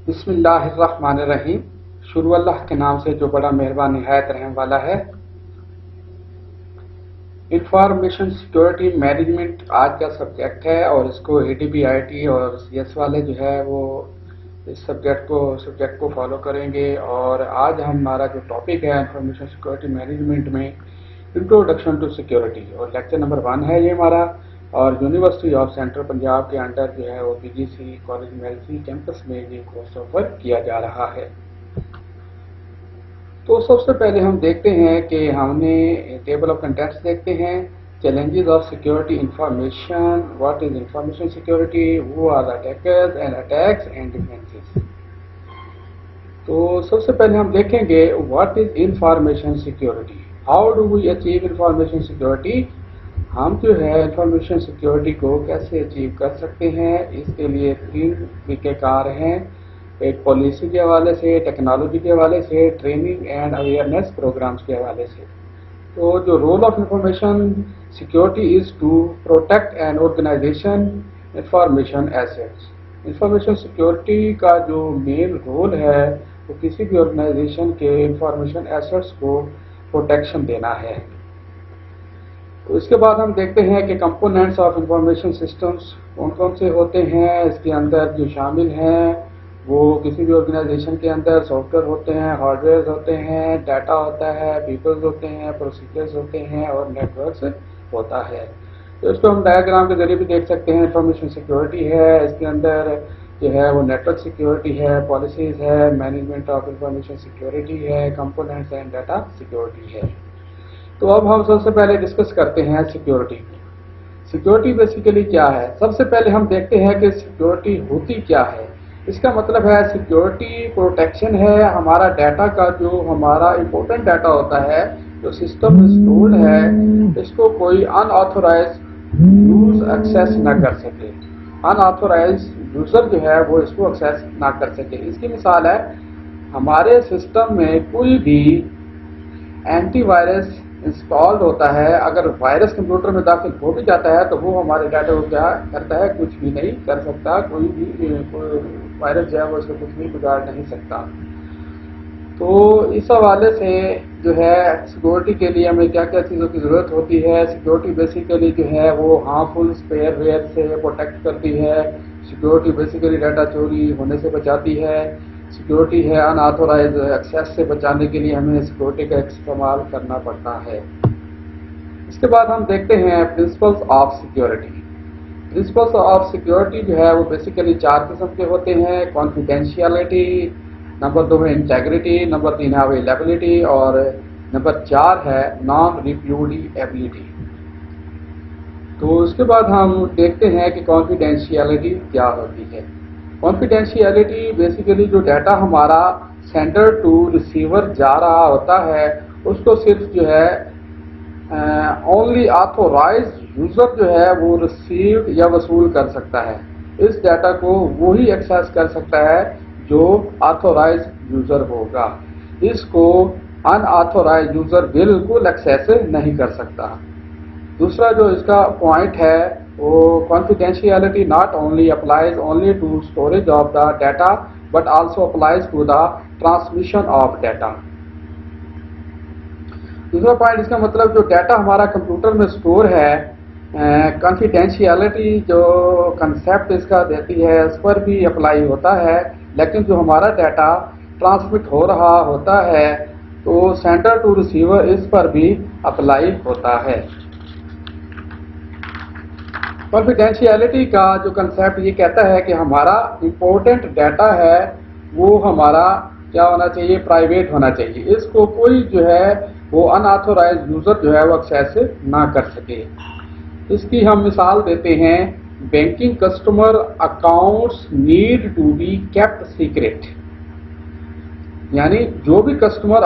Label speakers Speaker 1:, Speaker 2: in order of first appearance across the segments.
Speaker 1: बिस्मिल्लाहिर्रहमानिर्रहीम। शुरू अल्लाह के नाम से जो बड़ा मेहरबान निहायत रहम वाला है। इंफॉर्मेशन सिक्योरिटी मैनेजमेंट आज का सब्जेक्ट है और इसको ADB/IT और CS वाले जो है वो इस सब्जेक्ट को फॉलो करेंगे। और आज हमारा जो टॉपिक है इंफॉर्मेशन सिक्योरिटी मैनेजमेंट में इंट्रोडक्शन टू सिक्योरिटी, और लेक्चर नंबर 1 है ये हमारा। और यूनिवर्सिटी ऑफ सेंट्रल पंजाब के अंडर जो है वो PGC कॉलेज मेलसी कैंपस में ये कोर्स ऑफर किया जा रहा है। तो सबसे पहले हम देखते हैं कि हमने टेबल ऑफ कंटेंट्स देखते हैं। Challenges of security information, what is information security, who are attackers and attacks and defenses. तो सबसे पहले हम देखेंगे what is information security, how do we achieve information security. हम जो है इंफॉर्मेशन सिक्योरिटी को कैसे अचीव कर सकते हैं, इसके लिए 3 तरीक़ेकार हैं। एक पॉलिसी के हवाले से, टेक्नोलॉजी के हवाले से, ट्रेनिंग एंड अवेयरनेस प्रोग्राम्स के हवाले से। तो जो role of information security is to protect an organization information assets. Information security का जो मेन रोल है वो किसी भी ऑर्गेनाइजेशन के इंफॉर्मेशन एसेट्स को प्रोटेक्शन देना है। तो इसके बाद हम देखते हैं कि कंपोनेंट्स ऑफ इंफॉर्मेशन सिस्टम्स कौन कौन से होते हैं। इसके अंदर जो शामिल हैं वो किसी भी ऑर्गेनाइजेशन के अंदर सॉफ्टवेयर होते हैं, हार्डवेयर होते हैं, डाटा होता है, पीपल्स होते हैं, प्रोसीजर्स होते हैं और नेटवर्क्स होता है। तो इसको हम डायग्राम के जरिए भी देख सकते हैं। इंफॉर्मेशन सिक्योरिटी है, इसके अंदर जो है वो नेटवर्क सिक्योरिटी है, पॉलिसीज़ है, मैनेजमेंट ऑफ इंफॉर्मेशन सिक्योरिटी है, कंपोनेंट्स एंड डाटा सिक्योरिटी है। तो अब हम सबसे पहले डिस्कस करते हैं सिक्योरिटी को। सिक्योरिटी बेसिकली क्या है। सबसे पहले हम देखते हैं कि सिक्योरिटी होती क्या है। इसका मतलब है सिक्योरिटी प्रोटेक्शन है हमारा डाटा का, जो हमारा इम्पोर्टेंट डाटा होता है जो सिस्टम में स्टोर्ड है, इसको कोई अनऑथोराइज यूज एक्सेस ना कर सके। अनऑथोराइज यूजर जो है वो इसको एक्सेस ना कर सके। इसकी मिसाल है हमारे सिस्टम में कोई भी एंटीवायरस इंस्टॉल्ड होता है, अगर वायरस कंप्यूटर में दाखिल हो भी जाता है तो वो हमारे डाटा को क्या करता है, कुछ भी नहीं कर सकता। कोई वायरस जो है वो इसको कुछ भी बिगाड़ नहीं सकता। तो इस हवाले से जो है सिक्योरिटी के लिए हमें क्या क्या चीज़ों की ज़रूरत होती है। सिक्योरिटी बेसिकली जो है वो हार्मफुल स्पेयरवेयर से प्रोटेक्ट करती है। सिक्योरिटी बेसिकली डाटा चोरी होने से बचाती है। सिक्योरिटी है अनऑथोराइज एक्सेस से बचाने के लिए हमें सिक्योरिटी का इस्तेमाल करना पड़ता है। इसके बाद हम देखते हैं principles of security. Principles of security जो है वो बेसिकली 4 किस्म के होते हैं। कॉन्फिडेंशियलिटी, नंबर 2 है इंटेग्रिटी, नंबर 3 है अवेलेबिलिटी और नंबर 4 है नॉन रिप्यूडिएबिलिटी। तो उसके बाद हम देखते हैं कि कॉन्फिडेंशियलिटी क्या होती है। कॉन्फिडेंशियलिटी बेसिकली जो डाटा हमारा सेंडर टू रिसीवर जा रहा होता है उसको सिर्फ जो है ओनली ऑथोराइज यूजर जो है वो रिसीव या वसूल कर सकता है। इस डाटा को वही एक्सेस कर सकता है जो ऑथोराइज यूजर होगा। इसको अनऑथोराइज यूजर बिल्कुल एक्सेस नहीं कर सकता। दूसरा जो इसका पॉइंट है वो confidentiality not only applies only to storage of the data but also applies to the transmission of data. दूसरा पॉइंट इसका मतलब जो डाटा हमारा कंप्यूटर में स्टोर है, कॉन्फिडेंशियलिटी जो कंसेप्ट इसका देती है उस पर भी अप्लाई होता है, लेकिन जो हमारा डाटा ट्रांसमिट हो रहा होता है तो सेंडर टू रिसीवर इस पर भी अप्लाई होता है। कॉन्फिडेंशियलिटी का जो कंसेप्ट ये कहता है कि हमारा इम्पोर्टेंट डाटा है वो हमारा क्या होना चाहिए, प्राइवेट होना चाहिए। इसको कोई जो है वो अनऑथोराइज यूजर जो है वो एक्सेस ना कर सके। इसकी हम मिसाल देते हैं, banking customer accounts need to be kept secret. यानी जो भी कस्टमर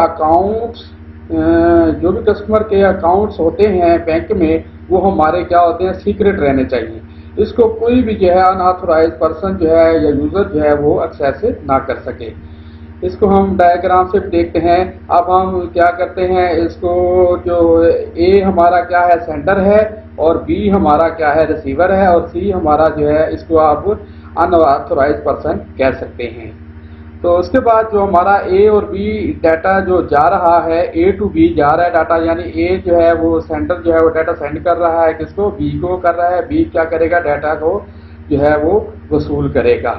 Speaker 1: के अकाउंट्स होते हैं बैंक में वो हमारे क्या होते हैं, सीक्रेट रहने चाहिए। इसको कोई भी जो है अनऑथोराइज पर्सन जो है या यूजर जो है वो एक्सेस ना कर सके। इसको हम डायग्राम से देखते हैं। अब हम क्या करते हैं, इसको जो ए हमारा क्या है सेंडर है और बी हमारा क्या है रिसीवर है और सी हमारा जो है इसको आप अनऑथोराइज पर्सन कह सकते हैं। تو اس کے بعد جو ہمارا اے اور بی ڈیٹا جو جا رہا ہے، اے ٹو بی جا رہا ہے ڈاٹا، یعنی اے جو ہے وہ سینڈر جو ہے وہ ڈیٹا سینڈ کر رہا ہے کس کو، بی کو کر رہا ہے، بی کیا کرے گا، ڈیٹا کو جو ہے وہ وصول کرے گا۔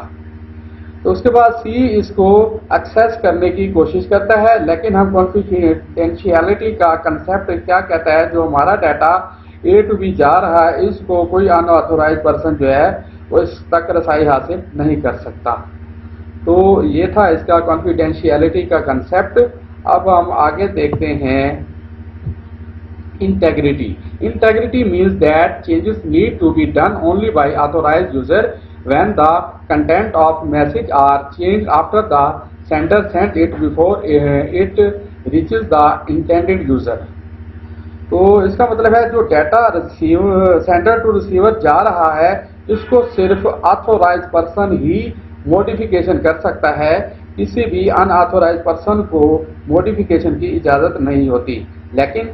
Speaker 1: تو اس کے بعد سی اس کو ایکسیس کرنے کی کوشش کرتا ہے، لیکن ہم کانفیڈینشیلٹی کا کنسیپٹ کیا کہتا ہے، جو ہمارا ڈیٹا اے ٹو بی جا رہا ہے اس کو کوئی ان آتھورائز پرسن جو ہے وہ اس تک رسائی حاصل نہیں کر سکتا۔ تو یہ تھا اس کا کانفیڈینشیلٹی کا کنسیپٹ۔ اب ہم آگے دیکھتے ہیں integrity. Integrity means that changes need to be done only by authorized user when the content of message are changed after the sender sent it before it reaches the intended user۔ تو اس کا مطلب ہے جو data sender to receiver جا رہا ہے اس کو صرف آتھورائز پرسن ہی موڈیفیکیشن کر سکتا ہے، کسی بھی ان آتھورائز پرسن کو موڈیفیکیشن کی اجازت نہیں ہوتی۔ لیکن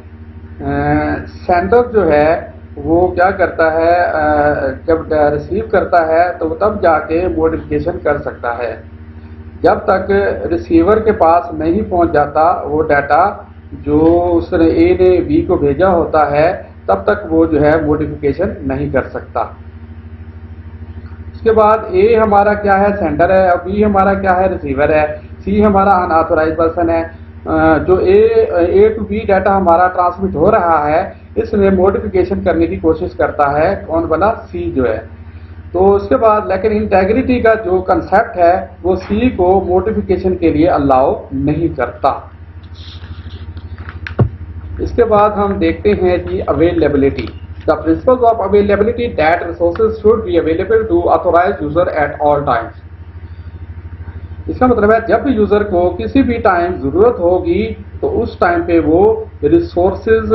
Speaker 1: سینڈر جو ہے وہ کیا کرتا ہے، جب ریسیو کرتا ہے تو تب جا کے موڈیفیکیشن کر سکتا ہے۔ جب تک ریسیور کے پاس نہیں پہنچ جاتا وہ ڈیٹا جو اس نے اے نے بی کو بھیجا ہوتا ہے، تب تک وہ جو ہے موڈیفیکیشن نہیں کر سکتا۔ اس کے بعد اے ہمارا کیا ہے، سینڈر ہے، اور بی ہمارا کیا ہے، ریسیور ہے، سی ہمارا ان آتھورائز پرسن ہے۔ جو اے ٹو بی ڈیٹا ہمارا ٹرانسمٹ ہو رہا ہے اس میں موڈیفیکیشن کرنے کی کوشش کرتا ہے، کون بنا، سی جو ہے۔ تو اس کے بعد لیکن انٹیگریٹی کا جو کنسیپٹ ہے وہ سی کو موڈیفیکیشن کے لیے الاؤ نہیں کرتا۔ اس کے بعد ہم دیکھتے ہیں جی availability. The principles of availability that resources should be available to authorized user at all times۔ اس کا مطلب ہے جب بھی یوزر کو کسی بھی ٹائم ضرورت ہوگی تو اس ٹائم پہ وہ ریسورسز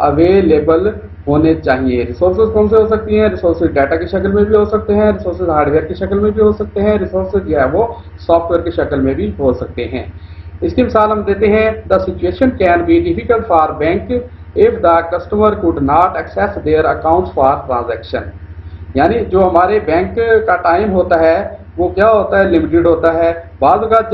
Speaker 1: اویلیبل ہونے چاہیے۔ ریسورسز کون سے ہو سکتی ہیں، ریسورسز ڈیٹا کی شکل میں بھی ہو سکتے ہیں، ریسورسز ہارڈ ویئر کی شکل میں بھی ہو سکتے ہیں، ریسورسز جو ہے وہ سافٹ ویئر کی شکل میں بھی ہو سکتے ہیں۔ اس کی مثال ہم دیتے ہیں، the situation can be difficult for bank if the customer could not access their accounts for transaction۔ یعنی جو ہمارے بینک کا ٹائم ہوتا ہے وہ کیا ہوتا ہے، لمیٹڈ ہوتا ہے۔ بعض اوقات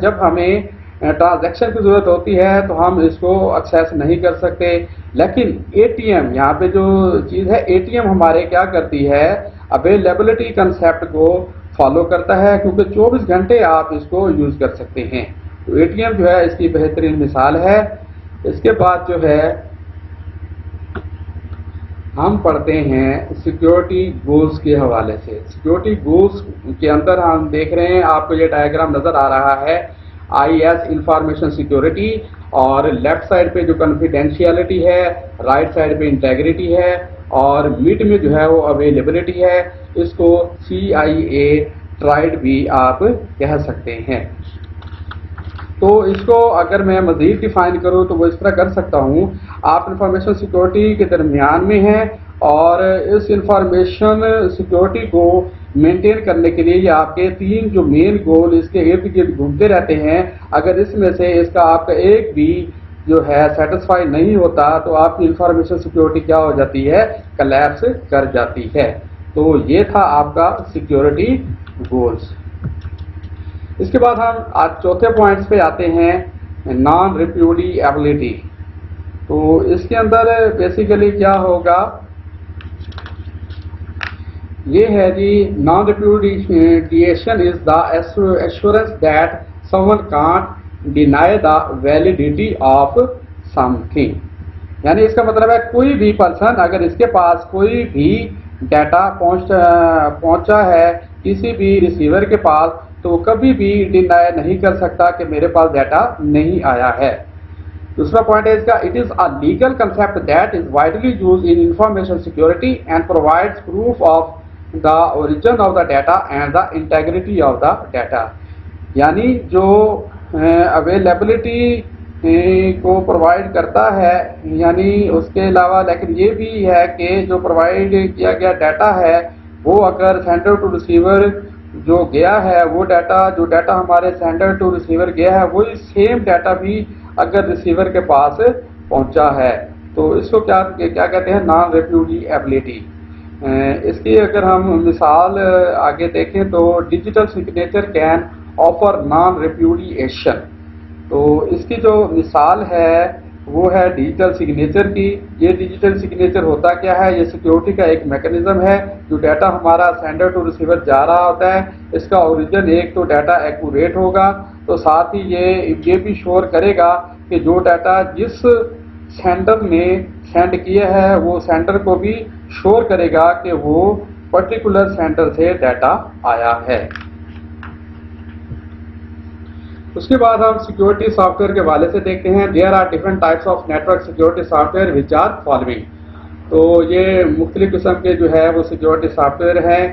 Speaker 1: جب ہمیں ٹرانزیکشن کی ضرورت ہوتی ہے تو ہم اس کو ایکسیس نہیں کر سکتے، لیکن اے ٹی ایم یہاں پہ جو چیز ہے، اے ٹی ایم ہمارے کیا کرتی ہے، اویلیبلٹی کنسیپٹ کو فالو کرتا ہے، کیونکہ 24 گھنٹے آپ اس کو یوز کر سکتے ہیں۔ تو اے ٹی ایم جو ہے اس کی بہترین مثال ہے۔ اس کے بعد جو ہے ہم پڑھتے ہیں سیکیورٹی گولز کے حوالے سے۔ سیکیورٹی گولز کے اندر ہم دیکھ رہے ہیں، آپ کو یہ ڈائیگرام نظر آ رہا ہے، آئی ایس انفارمیشن سیکیورٹی، اور لیفٹ سائڈ پہ جو کنفیڈینشیلٹی ہے، رائٹ سائڈ پہ انٹیگریٹی ہے، اور میڈ میں جو ہے وہ اویلیبلٹی ہے۔ اس کو CIA ٹرائڈ بھی آپ کہہ سکتے ہیں۔ تو اس کو اگر میں مزید ڈیفائن کروں تو وہ اس طرح کر سکتا ہوں، آپ انفارمیشن سیکیورٹی کے درمیان میں ہیں اور اس انفارمیشن سیکیورٹی کو مینٹین کرنے کے لیے یہ آپ کے 3 جو مین گول اس کے ارد گرد گھومتے رہتے ہیں۔ اگر اس میں سے اس کا آپ کا ایک بھی جو ہے سیٹسفائی نہیں ہوتا تو آپ کی انفارمیشن سیکیورٹی کیا ہو جاتی ہے، کلیپس کر جاتی ہے۔ تو یہ تھا آپ کا سیکیورٹی گولز۔ اس کے بعد ہم آج چوتھے پوائنٹس پہ آتے ہیں، نان ریپیوڈیبلٹی۔ تو اس کے اندر بیسیکلی کیا ہوگا، یہ ہے جی، non repudiation is the assurance that someone can't deny the validity of something. یعنی اس کا مطلب ہے کوئی بھی پرسن اگر اس کے پاس کوئی بھی ڈیٹا پہنچا ہے کسی بھی ریسیور کے پاس تو کبھی بھی ڈینائی نہیں کر سکتا کہ میرے پاس ڈیٹا نہیں آیا ہے۔ دوسرا پوائنٹ ہے اس کا، it is a legal concept that is widely used in information security and provides proof of the origin of the data and the integrity of the data. یعنی جو اویلیبلٹی کو پرووائڈ کرتا ہے، یعنی اس کے علاوہ لیکن یہ بھی ہے کہ جو پرووائڈ کیا گیا ڈیٹا ہے وہ اگر سینڈر ٹو ریسیور جو گیا ہے، وہ جو ڈیٹا ہمارے سینڈر ٹو ریسیور گیا ہے وہی سیم ڈیٹا بھی اگر ریسیور کے پاس پہنچا ہے تو اس کو کیا کہتے ہیں، نان ریپیوڈیبلٹی۔ اس کی اگر ہم مثال آگے دیکھیں تو digital signature can offer non repudiation. تو اس کی جو مثال ہے وہ ہے ڈیجیٹل سگنیچر کی. یہ ڈیجیٹل سگنیچر ہوتا کیا ہے؟ یہ سیکیورٹی کا ایک میکانزم ہے. جو ڈیٹا ہمارا سینڈر ٹو ریسیور جا رہا ہوتا ہے اس کا اوریجن ایک تو ڈیٹا ایکوریٹ ہوگا، تو ساتھ ہی یہ بھی شور کرے گا کہ جو ڈیٹا جس سینڈر نے سینڈ کیا ہے وہ سینڈر کو بھی شور کرے گا کہ وہ پرٹیکولر سینڈر سے ڈیٹا آیا ہے. اس کے بعد ہم سیکیورٹی سافٹ ویئر کے حوالے سے دیکھتے ہیں. There are different types of network security software which are following. تو یہ مختلف قسم کے جو ہے وہ سیکیورٹی سافٹ ویئر ہیں.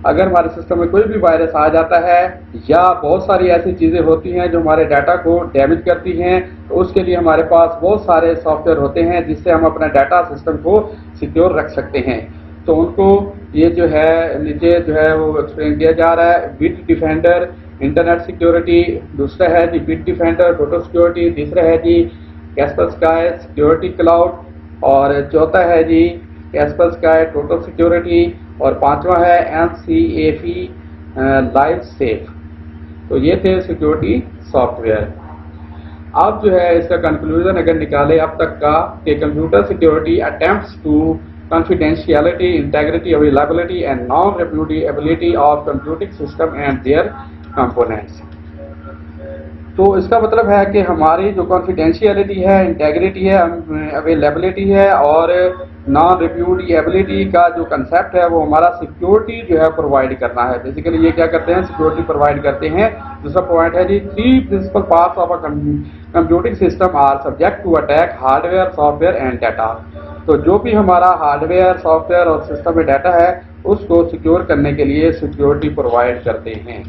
Speaker 1: اگر ہمارے سسٹم میں کوئی بھی وائرس آ جاتا ہے یا بہت ساری ایسی چیزیں ہوتی ہیں جو ہمارے ڈیٹا کو ڈیمیج کرتی ہیں، تو اس کے لیے ہمارے پاس بہت سارے سافٹ ویئر ہوتے ہیں جس سے ہم اپنا ڈیٹا سسٹم کو سیکیور رکھ سکتے ہیں. تو ان کو یہ جو ہے نیچے جو ہے وہ ایکسپلین کیا جا رہا ہے. بٹ ڈیفینڈر انٹرنیٹ سیکیورٹی، دوسرا ہے جی بٹ ڈیفینڈر ٹوٹل سیکیورٹی، تیسرا ہے جی کیسپرسکائی سیکیورٹی کلاؤڈ، اور چوتھا ہے جی کیسپرسکائی ٹوٹل سیکیورٹی، اور پانچواں ہے NCAFE لائف سیف. تو یہ تھے سیکیورٹی سافٹ ویئر. اب جو ہے اس کا کنکلوژن اگر نکالے اب تک کا کہ computer security attempts to confidentiality, integrity, availability and non-repudiability of computing system and their components. تو اس کا مطلب ہے کہ ہماری جو کانفیڈینشیلٹی ہے، انٹیگریٹی ہے، اویلیبلٹی ہے اور نان ریپیوڈیبلٹی کا جو کنسیپٹ ہے وہ ہمارا سیکیورٹی جو ہے پرووائڈ کرنا ہے. بیسیکلی یہ کیا کرتے ہیں؟ سیکیورٹی پرووائڈ کرتے ہیں. دوسرا پوائنٹ ہے جی 3 principal parts of a computing system are subject to attack hardware, software and data. تو جو بھی ہمارا ہارڈ ویئر، سافٹ ویئر اور سسٹم میں ڈیٹا ہے اس کو سیکیور کرنے کے لیے سیکیورٹی پرووائڈ کرتے ہیں.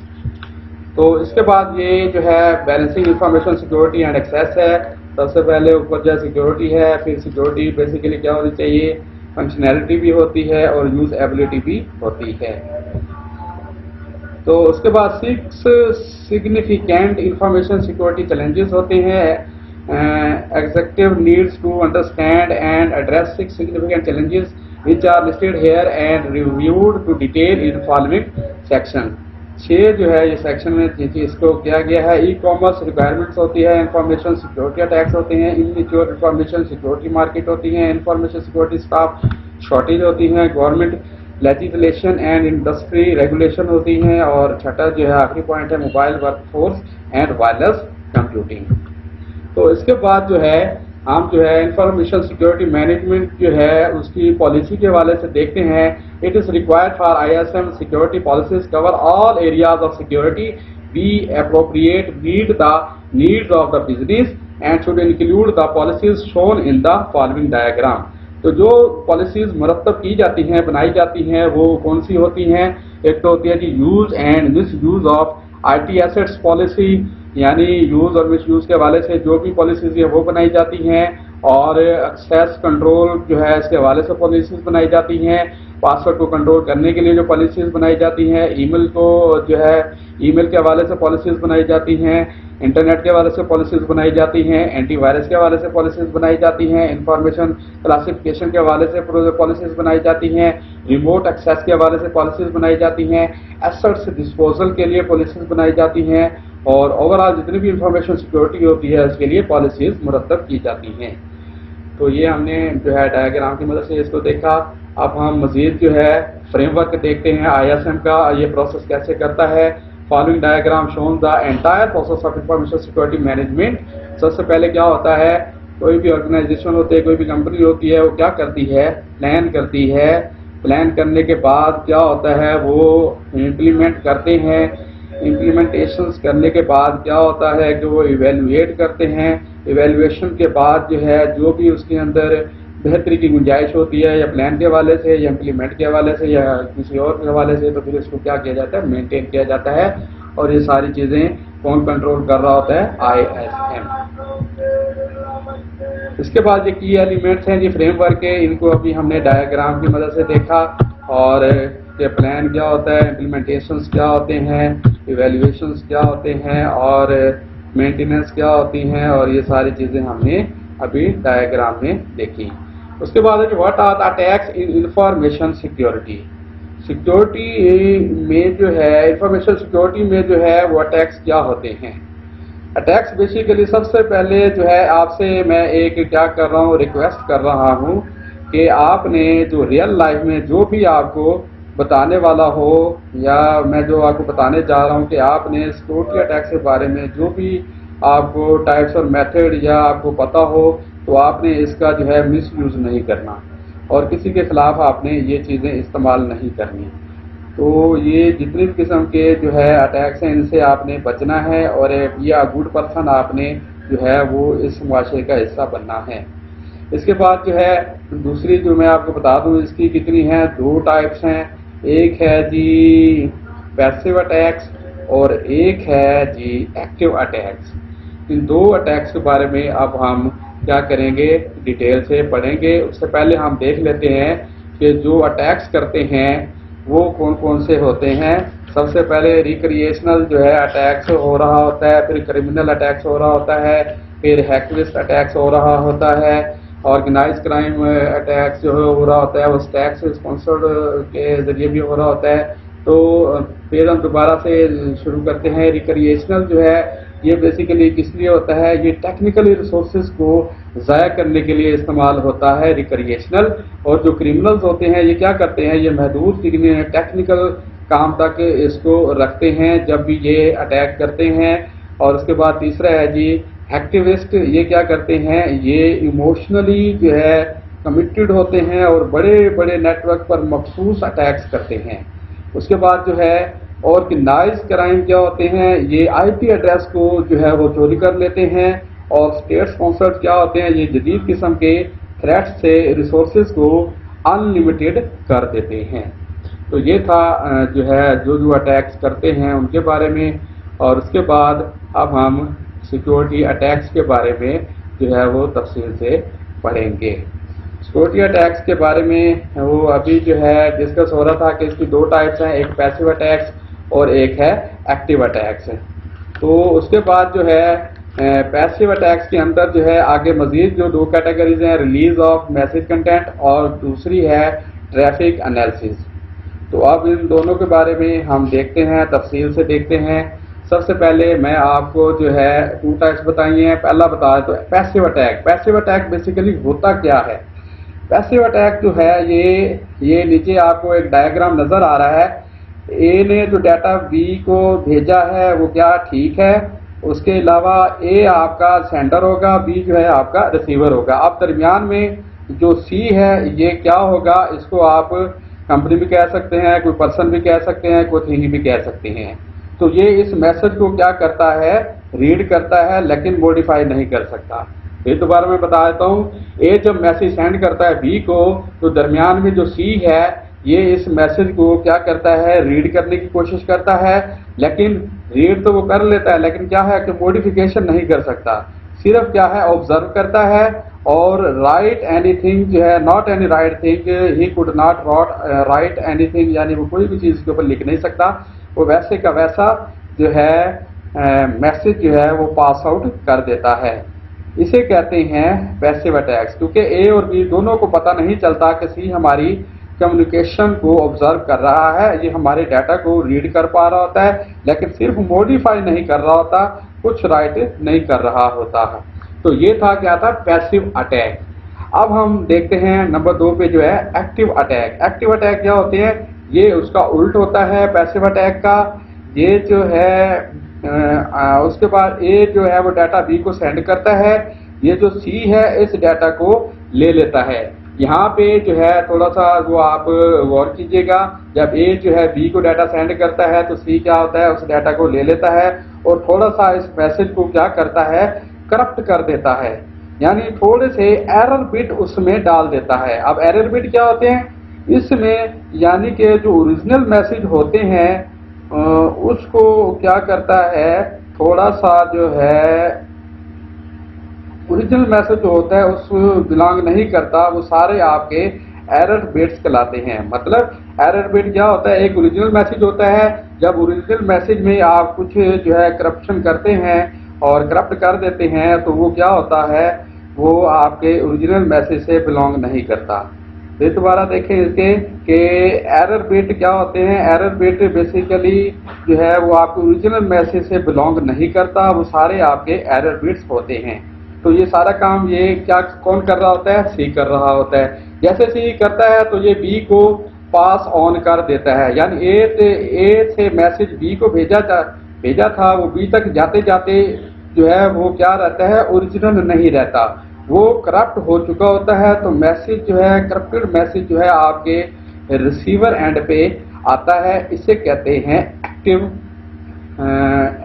Speaker 1: تو اس کے بعد یہ جو ہے balancing information security and access ہے. سب سے پہلے اوپر جو سیکیورٹی ہے، پھر سیکیورٹی بیسیکلی کیا ہونی چاہیے؟ فنکشنالٹی بھی ہوتی ہے اور یوز ایبلٹی بھی ہوتی ہے. تو اس کے بعد 6 سگنیفیکینٹ انفارمیشن سیکیورٹی چیلنجز ہوتے ہیں. Executive needs to understand and address 6 significant challenges which are listed here and reviewed to detail in following section. 6 جو ہے یہ سیکشن میں اس کو کیا گیا ہے. ای کامرس ریکوائرمنٹس ہوتی ہے، انفارمیشن سیکیورٹی اٹیکس ہوتے ہیں، انمیچور انفارمیشن سیکیورٹی مارکیٹ ہوتی ہیں، انفارمیشن سیکیورٹی اسٹاف شارٹیج ہوتی ہیں، government legislation and industry regulation ہوتی ہیں، اور چھٹا جو ہے آخری پوائنٹ ہے mobile work force and wireless computing. تو اس کے بعد جو ہے ہم جو ہے انفارمیشن سیکیورٹی مینجمنٹ جو ہے اس کی پالیسی کے حوالے سے دیکھتے ہیں. It is required for ISM security policies cover all areas of security, be appropriate, meet the needs of the business and should include the policies shown in the following diagram. تو جو policies مرتب کی جاتی ہیں، بنائی جاتی ہیں، وہ کون سی ہوتی ہیں؟ ایک تو ہوتی ہے جی use and misuse of IT assets policy, یعنی یوز اور مس یوز کے حوالے سے جو بھی پالیسیز ہیں وہ بنائی جاتی ہیں، اور ایکسیس کنٹرول جو ہے اس کے حوالے سے پالیسیز بنائی جاتی ہیں. پاسورڈ کو کنٹرول کرنے کے لیے جو پالیسیز بنائی جاتی ہیں، ای میل کو جو ہے ای میل کے حوالے سے پالیسیز بنائی جاتی ہیں، انٹرنیٹ کے حوالے سے پالیسیز بنائی جاتی ہیں، اینٹی وائرس کے حوالے سے پالیسیز بنائی جاتی ہیں، انفارمیشن کلاسیفیکیشن کے حوالے سے پالیسیز بنائی جاتی ہیں، ریموٹ ایکسیس کے حوالے سے پالیسیز بنائی جاتی ہیں، ایسٹس ڈسپوزل کے لیے پالیسیز بنائی جاتی ہیں، اور اوور آل جتنی بھی انفارمیشن سیکیورٹی ہوتی ہے اس کے لیے پالیسیز مرتب کی جاتی ہیں. تو یہ ہم نے جو ہے ڈائیگرام کی مدد سے اس کو دیکھا. اب ہم مزید جو ہے فریم ورک دیکھتے ہیں ISM کا یہ پروسیس کیسے کرتا ہے. Following diagram shown the entire process of information security management. سب سے پہلے کیا ہوتا ہے؟ کوئی بھی آرگنائزیشن ہوتی ہے، کوئی بھی کمپنی ہوتی ہے، وہ کیا کرتی ہے؟ پلان کرتی ہے. پلان کرنے کے بعد کیا ہوتا ہے؟ وہ امپلیمنٹ کرتے ہیں. امپلیمنٹیشنز کرنے کے بعد کیا ہوتا ہے کہ وہ ایویلویٹ کرتے ہیں. ایویلویشن کے بعد جو ہے جو بھی اس کے اندر بہتری کی گنجائش ہوتی ہے، یا پلان کے حوالے سے یا امپلیمنٹ کے حوالے سے یا کسی اور کے حوالے سے، تو پھر اس کو کیا کیا جاتا ہے؟ مینٹین کیا جاتا ہے. اور یہ ساری چیزیں کون کنٹرول کر رہا ہوتا ہے؟ ISM. اس کے بعد یہ کی ایلیمنٹس ہیں جی فریم ورک کے، ان کو ابھی ہم نے ڈائیگرام کی مدد سے دیکھا. اور کہ پلان کیا ہوتا ہے، امپلیمنٹیشنز کیا ہوتے ہیں، ایویلویشنز کیا ہوتے ہیں، اور مینٹیننس کیا ہوتی ہیں، اور یہ ساری چیزیں ہم نے ابھی ڈائیگرام میں دیکھی. اس کے بعد what are attacks in information security. Security में जो है, इंफॉर्मेशन सिक्योरिटी में जो है वो अटैक्स क्या होते हैं। अटैक्स बेसिकली सबसे पहले जो है आपसे मैं एक क्या कर रहा हूँ, रिक्वेस्ट कर रहा हूँ कि आपने जो रियल लाइफ में जो भी आपको बताने वाला हो या मैं जो आपको बताने जा रहा हूँ कि आपने सिक्योरिटी अटैक्स के बारे में जो भी आपको टाइप्स और मेथड या आपको पता हो तो आपने इसका जो है मिस यूज़ नहीं करना और किसी के खिलाफ आपने ये चीज़ें इस्तेमाल नहीं करनी। तो ये जितनी भी किस्म के जो है अटैक्स हैं इनसे आपने बचना है और बी अ गुड पर्सन आपने जो है वो इस मुआशरे का हिस्सा बनना है। इसके बाद जो है दूसरी जो मैं आपको बता दूं इसकी कितनी हैं, 2 टाइप्स हैं। एक है जी पैसिव अटैक्स और एक है जी एक्टिव अटैक्स। इन 2 अटैक्स के बारे में अब हम क्या करेंगे, डिटेल से पढ़ेंगे। उससे पहले हम देख लेते हैं कि जो अटैक्स करते हैं वो कौन कौन से होते हैं। सबसे पहले रिक्रिएशनल जो है अटैक्स हो रहा होता है, फिर क्रिमिनल अटैक्स हो रहा होता है, फिर हैकलिस्ट अटैक्स हो रहा होता है, ऑर्गेनाइज क्राइम अटैक्स जो हो रहा होता है वो स्टैक्स स्पॉन्सर्ड के जरिए भी हो रहा होता है। तो फिर हम दोबारा से शुरू करते हैं। रिक्रिएशनल जो है ये बेसिकली किस लिए होता है, ये टेक्निकली रिसोर्सेज को ज़ाया करने के लिए इस्तेमाल होता है रिक्रिएशनल। और जो क्रिमिनल्स होते हैं ये क्या करते हैं, ये महदूद टेक्निकल काम तक इसको रखते हैं जब भी ये अटैक करते हैं। और उसके बाद तीसरा है जी एक्टिविस्ट, ये क्या करते हैं, ये इमोशनली जो है कमिटेड होते हैं और बड़े बड़े नेटवर्क पर मखसूस अटैक्स करते हैं। उसके बाद जो है ऑर्गेनाइज क्राइम क्या होते हैं, ये आईपी एड्रेस को जो है वो चोरी कर लेते हैं। और स्टेट स्पॉन्सर्ड क्या होते हैं, ये जदीद किस्म के थ्रेट्स से रिसोर्सेज को अनलिमिटेड कर देते हैं। तो ये था जो है जो अटैक्स करते हैं उनके बारे में। और उसके बाद अब हम सिक्योरिटी अटैक्स के बारे में जो है वो तफसील से पढ़ेंगे। सिक्योरिटी अटैक्स के बारे में वो अभी जो है डिस्कस हो रहा था कि इसकी 2 टाइप्स हैं, एक पैसिव अटैक्स और एक है एक्टिव अटैक्स। तो उसके बाद जो है पैसिव अटैक्स के अंदर जो है आगे मजीद जो 2 कैटेगरीज हैं, रिलीज ऑफ मैसेज कंटेंट और दूसरी है ट्रैफिक एनालिसिस। तो अब इन दोनों के बारे में हम देखते हैं, तफसील से देखते हैं। सबसे पहले मैं आपको जो है 2 टाइप्स बताई हैं। पहला बता तो passive attack. Passive attack basically होता क्या है, पैसिव अटैक जो है ये नीचे आपको एक डायग्राम नजर आ रहा है। ए ने जो डाटा बी को भेजा है वो क्या ठीक है, उसके अलावा ए आपका सेंडर होगा, बी जो है आपका रिसीवर होगा। अब दरमियान में जो सी है ये क्या होगा, इसको आप कंपनी भी कह सकते हैं, कोई पर्सन भी कह सकते हैं, कोई थिंग भी कह सकते हैं। तो ये इस मैसेज को क्या करता है, रीड करता है लेकिन मॉडिफाई नहीं कर सकता। फिर दोबारा मैं बता देता हूँ, ए जब मैसेज सेंड करता है बी को तो दरमियान में जो सी है ये इस मैसेज को क्या करता है, रीड करने की कोशिश करता है। लेकिन रीड तो वो कर लेता है लेकिन क्या है कि मॉडिफिकेशन नहीं कर सकता, सिर्फ क्या है ऑब्जर्व करता है। और राइट एनीथिंग जो है, not any right thing, he could not right anything, यानी वो कोई भी चीज़ के ऊपर लिख नहीं सकता, वो वैसे का वैसा जो है मैसेज जो है वो पास आउट कर देता है। इसे कहते हैं पैसिव अटैक्स। क्योंकि ए और बी दोनों को पता नहीं चलता कि सी हमारी कम्युनिकेशन को ऑब्जर्व कर रहा है, ये हमारे डाटा को रीड कर पा रहा होता है लेकिन सिर्फ मॉडिफाई नहीं कर रहा होता, कुछ राइट नहीं कर रहा होता है। तो ये था क्या था, पैसिव अटैक। अब हम देखते हैं नंबर 2 पे जो है एक्टिव अटैक। एक्टिव अटैक क्या होते हैं, ये उसका उल्ट होता है पैसिव अटैक का। ये जो है उसके बाद ए जो है वो डाटा बी को सेंड करता है, ये जो सी है इस डाटा को ले लेता है। यहाँ पे जो है थोड़ा सा वो आप गौर कीजिएगा, जब ए जो है बी को डाटा सेंड करता है तो सी क्या होता है, उस डाटा को ले लेता है और थोड़ा सा इस मैसेज को क्या करता है, करप्ट कर देता है, यानी थोड़े से एरर बिट उसमें डाल देता है। अब एरर बिट क्या होते हैं इसमें, यानी कि जो ओरिजिनल मैसेज होते हैं उसको क्या करता है, थोड़ा सा जो है ओरिजिनल मैसेज जो होता है उस बिलोंग नहीं करता, वो सारे आपके एरर बिट्स कहलाते हैं। मतलब एरर बिट क्या होता है, एक ओरिजिनल मैसेज होता है, जब ओरिजिनल मैसेज में आप कुछ जो है करप्शन करते हैं और करप्ट कर देते हैं तो वो क्या होता है, वो आपके ओरिजिनल मैसेज से बिलोंग नहीं करता। फिर दोबारा देखें इसके कि एरर बिट क्या होते हैं। एरर बिट बेसिकली जो है वो आपके ओरिजिनल मैसेज से बिलोंग नहीं करता, वो सारे आपके एरर बिट्स होते हैं। तो ये सारा काम ये क्या कौन कर रहा होता है, सी कर रहा होता है। जैसे सी करता है तो ये बी को पास ऑन कर देता है, यानी ए से मैसेज बी को भेजा था, वो बी तक जाते जाते जो है वो क्या रहता है, ओरिजिनल नहीं रहता, वो करप्ट हो चुका होता है। तो मैसेज जो है करप्टेड मैसेज जो है आपके रिसीवर एंड पे आता है, इसे कहते हैं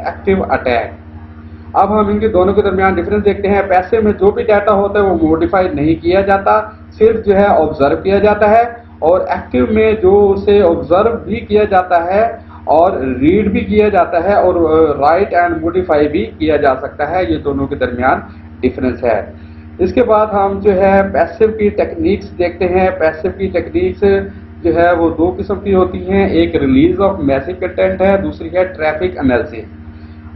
Speaker 1: एक्टिव अटैक। अब हम इनके दोनों के दरमियान डिफरेंस देखते हैं। पैसिव में जो भी डाटा होता है वो मॉडिफाई नहीं किया जाता, सिर्फ जो है ऑब्जर्व किया जाता है, और एक्टिव में जो उसे ऑब्जर्व भी किया जाता है और रीड भी किया जाता है और राइट एंड मॉडिफाई भी किया जा सकता है। ये दोनों के दरमियान डिफरेंस है। इसके बाद हम जो है पैसिव की टेक्निक्स देखते हैं। पैसिव की टेक्निक्स जो है वो दो किस्म की होती हैं, एक रिलीज ऑफ मैसिव कंटेंट है, दूसरी है ट्रैफिक एनालिसिस।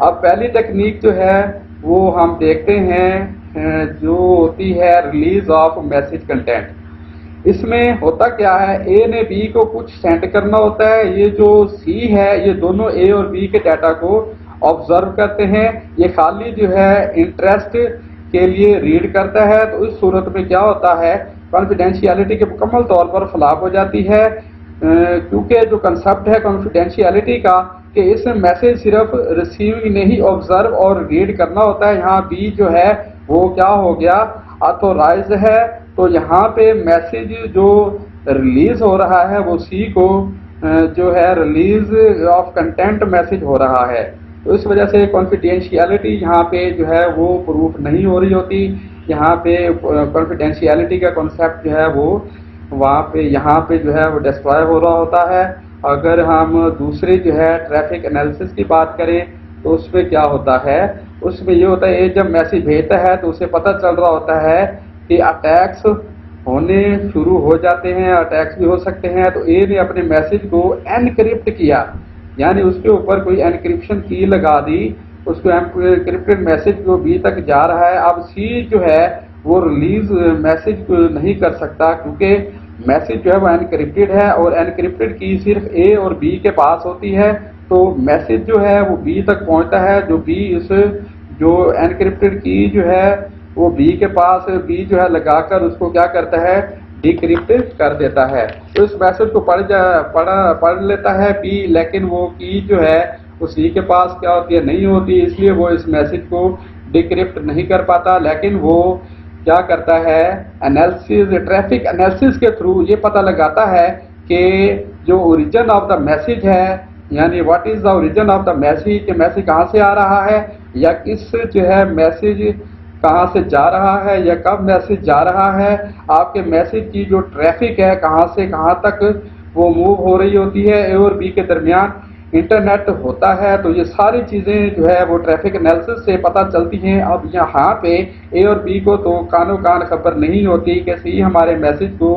Speaker 1: अब पहली टेक्निक जो है वो हम देखते हैं जो होती है रिलीज ऑफ मैसेज कंटेंट। इसमें होता क्या है, ए ने बी को कुछ सेंड करना होता है, ये जो सी है ये दोनों ए और बी के डाटा को ऑब्जर्व करते हैं, ये खाली जो है इंटरेस्ट के लिए रीड करता है। तो इस सूरत में क्या होता है, कॉन्फिडेंशियलिटी के मुकम्मल तौर पर खिलाफ हो जाती है, क्योंकि जो कंसेप्ट है कॉन्फिडेंशियलिटी का कि इस मैसेज सिर्फ रिसीविंग नहीं ऑब्जर्व और रीड करना होता है, यहाँ बी जो है वो क्या हो गया, ऑथोराइज है। तो यहाँ पे मैसेज जो रिलीज हो रहा है वो सी को जो है रिलीज ऑफ कंटेंट मैसेज हो रहा है। तो इस वजह से कॉन्फिडेंशियलिटी यहाँ पे जो है वो प्रूफ नहीं हो रही होती। यहाँ पे कॉन्फिडेंशियलिटी का कॉन्सेप्ट जो है वो वहाँ पे यहाँ पे जो है वो डिस्ट्रॉय हो रहा होता है। अगर हम दूसरी जो है ट्रैफिक एनालिसिस की बात करें तो उसमें क्या होता है, उसमें ये होता है, ये जब मैसेज भेजता है तो उसे पता चल रहा होता है कि अटैक्स होने शुरू हो जाते हैं, अटैक्स भी हो सकते हैं। तो ए ने अपने मैसेज को एनक्रिप्ट किया, यानी उसके ऊपर कोई एनक्रिप्शन की लगा दी, उसको एनक्रिप्टेड मैसेज को बी तक जा रहा है। अब सी जो है वो रिलीज मैसेज नहीं कर सकता, क्योंकि मैसेज जो है वो एनक्रिप्टेड है और एनक्रिप्टेड की सिर्फ ए और बी के पास होती है। तो मैसेज जो है वो बी तक पहुंचता है, जो बी इस जो एनक्रिप्टेड की जो है वो बी के पास बी जो है लगाकर उसको क्या करता है, डिक्रिप्ट कर देता है। तो इस मैसेज को पढ़ लेता है बी, लेकिन वो की जो है वो सी के पास क्या होती है, नहीं होती, इसलिए वो इस मैसेज को डिक्रिप्ट नहीं कर पाता। लेकिन वो क्या करता है, एनालिसिस, ट्रैफिक एनालिसिस के थ्रू ये पता लगाता है कि जो ओरिजिन ऑफ द मैसेज है, यानी what is the origin of the message, कि मैसेज कहाँ से आ रहा है, या किस जो है मैसेज कहाँ से जा रहा है, या कब मैसेज जा रहा है, आपके मैसेज की जो ट्रैफिक है कहाँ से कहाँ तक वो मूव हो रही होती है, ए और बी के दरमियान इंटरनेट होता है। तो ये सारी चीज़ें जो है वो ट्रैफिक एनालिसिस से पता चलती हैं। अब यहाँ पे ए और बी को तो कानो कान खबर नहीं होती कि सी हमारे मैसेज को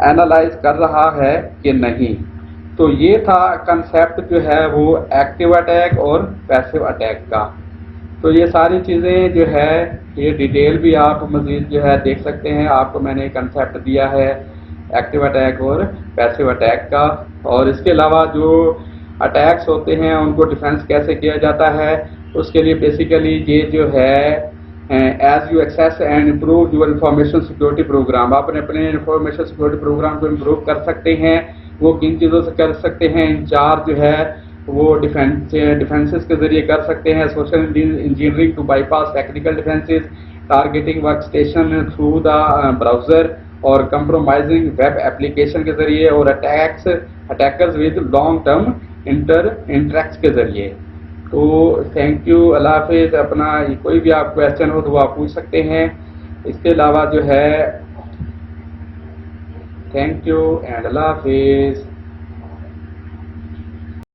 Speaker 1: एनालाइज कर रहा है कि नहीं। तो ये था कंसेप्ट जो है वो एक्टिव अटैक और पैसिव अटैक का। तो ये सारी चीज़ें जो है ये डिटेल भी आप मज़ीद जो है देख सकते हैं। आपको मैंने कंसेप्ट दिया है एक्टिव अटैक और पैसिव अटैक का, और इसके अलावा जो अटैक्स होते हैं उनको डिफेंस कैसे किया जाता है उसके लिए बेसिकली ये जो है as you access and improve your information security program, आप अपने इंफॉर्मेशन सिक्योरिटी प्रोग्राम को इम्प्रूव कर सकते हैं। वो किन चीज़ों से कर सकते हैं, इन चार जो है वो डिफेंसेस के जरिए कर सकते हैं। Social engineering to bypass technical defenses, targeting workstation through the browser और कंप्रोमाइजिंग वेब एप्लीकेशन के जरिए, और attackers with long term interacts के जरिए। तो थैंक यू, अल्लाह हाफिज़। अपना कोई भी आप क्वेश्चन हो तो वो आप पूछ सकते हैं। इसके अलावा जो है थैंक यू एंड अल्लाह हाफिज़।